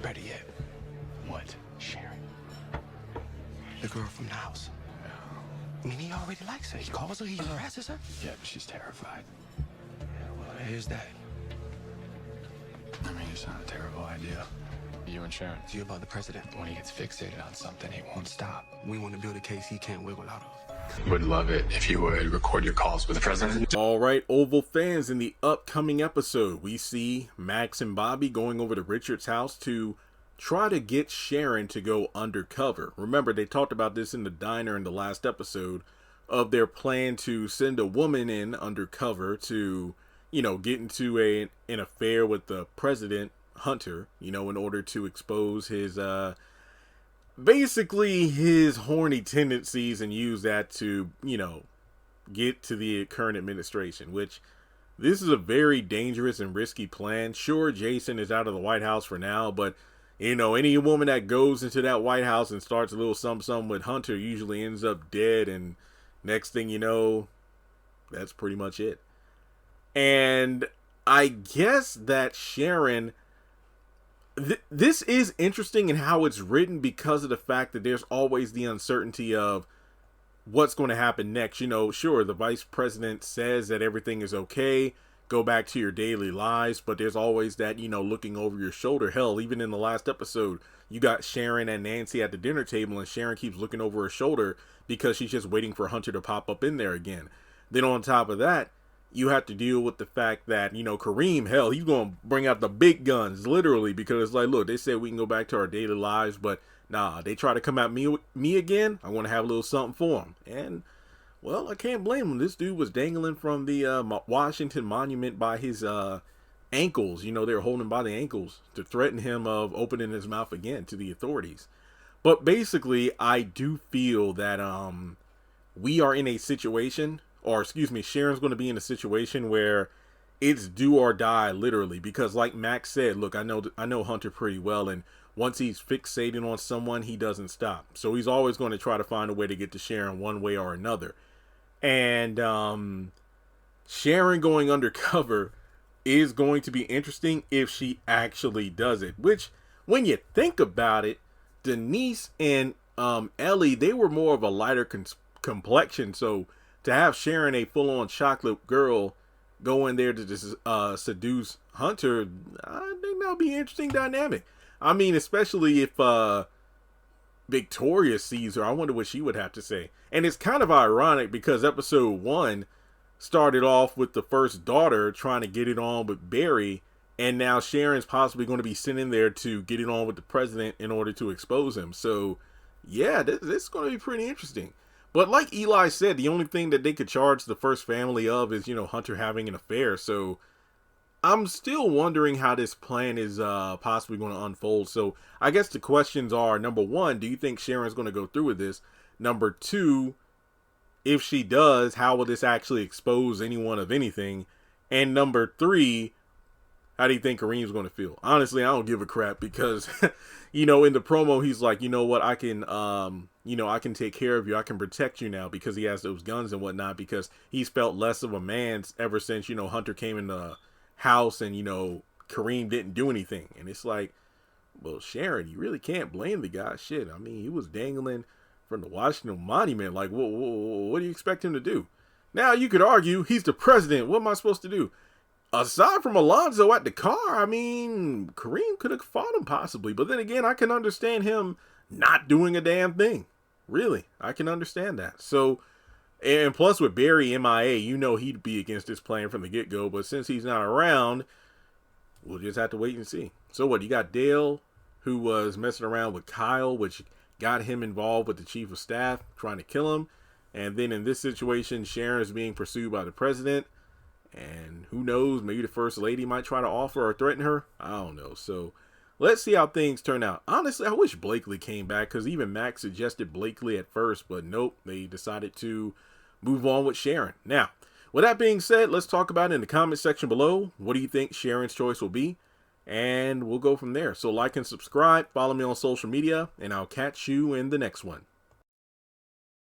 ready yet. What? Sharon? The girl from the house. I mean, he already likes her. He calls her, he harasses her. Yeah, but she's terrified. Yeah, well, here's that. I mean, it's not a terrible idea. You and Sharon. It's you about the president. When he gets fixated on something, he won't stop. We want to build a case he can't wiggle out of. Would love it if you would record your calls with the president. All right, Oval fans, in the upcoming episode, we see Max and Bobby going over to Richard's house to try to get Sharon to go undercover. Remember, they talked about this in the diner in the last episode of their plan to send a woman in undercover to, you know, get into an affair with the president, Hunter, you know, in order to expose his, basically his horny tendencies and use that to, you know, get to the current administration, which this is a very dangerous and risky plan. Sure, Jason is out of the White House for now, but you know, any woman that goes into that White House and starts a little something with Hunter usually ends up dead, and next thing you know, that's pretty much it. And I guess that Sharon, this is interesting in how it's written because of the fact that there's always the uncertainty of what's going to happen next. You know, sure, the vice president says that everything is okay, go back to your daily lives, but there's always that, you know, looking over your shoulder. Hell, even in the last episode, you got Sharon and Nancy at the dinner table, and Sharon keeps looking over her shoulder because she's just waiting for Hunter to pop up in there again. Then on top of that, you have to deal with the fact that, you know, Kareem, hell, he's going to bring out the big guns, literally, because it's like, look, they said we can go back to our daily lives, but nah, they try to come at me again, I want to have a little something for them. And, well, I can't blame him. This dude was dangling from the Washington Monument by his ankles. You know, they were holding him by the ankles to threaten him of opening his mouth again to the authorities. But basically, I do feel that we are in a situation, or excuse me, Sharon's going to be in a situation where it's do or die, literally. Because like Max said, look, I know Hunter pretty well, and once he's fixated on someone, he doesn't stop. So he's always going to try to find a way to get to Sharon one way or another. And Sharon going undercover is going to be interesting if she actually does it. Which, when you think about it, Denise and Ellie, they were more of a lighter complexion. So to have Sharon, a full-on chocolate girl, go in there to seduce Hunter, I think that'll be an interesting dynamic. I mean, especially if Victoria sees her, I wonder what she would have to say. And it's kind of ironic because episode 1 started off with the first daughter trying to get it on with Barry, and now Sharon's possibly going to be sent in there to get it on with the president in order to expose him. So, yeah, this is going to be pretty interesting. But like Eli said, the only thing that they could charge the first family of is, you know, Hunter having an affair. So I'm still wondering how this plan is possibly going to unfold. So I guess the questions are, number 1, do you think Sharon's going to go through with this? Number 2, if she does, how will this actually expose anyone of anything? And number 3, how do you think Kareem's going to feel? Honestly, I don't give a crap because, you know, in the promo, he's like, you know what, I can, you know, I can take care of you. I can protect you now because he has those guns and whatnot, because he's felt less of a man ever since, you know, Hunter came in the house and, you know, Kareem didn't do anything. And it's like, well, Sharon, you really can't blame the guy. Shit, I mean, he was dangling from the Washington Monument. Like, what do you expect him to do? Now, you could argue he's the president. What am I supposed to do? Aside from Alonzo at the car, I mean, Kareem could have fought him possibly. But then again, I can understand him not doing a damn thing. Really, I can understand that. So, and plus with Barry MIA, you know he'd be against this plan from the get-go. But since he's not around, we'll just have to wait and see. So what, you got Dale, who was messing around with Kyle, which got him involved with the chief of staff, trying to kill him. And then in this situation, Sharon is being pursued by the president. And who knows, maybe the first lady might try to offer or threaten her. I don't know. So let's see how things turn out. Honestly, I wish Blakely came back, because even Max suggested Blakely at first. But nope, they decided to move on with Sharon. Now, with that being said, let's talk about it in the comment section below. What do you think Sharon's choice will be? And we'll go from there. So like and subscribe, follow me on social media, and I'll catch you in the next one.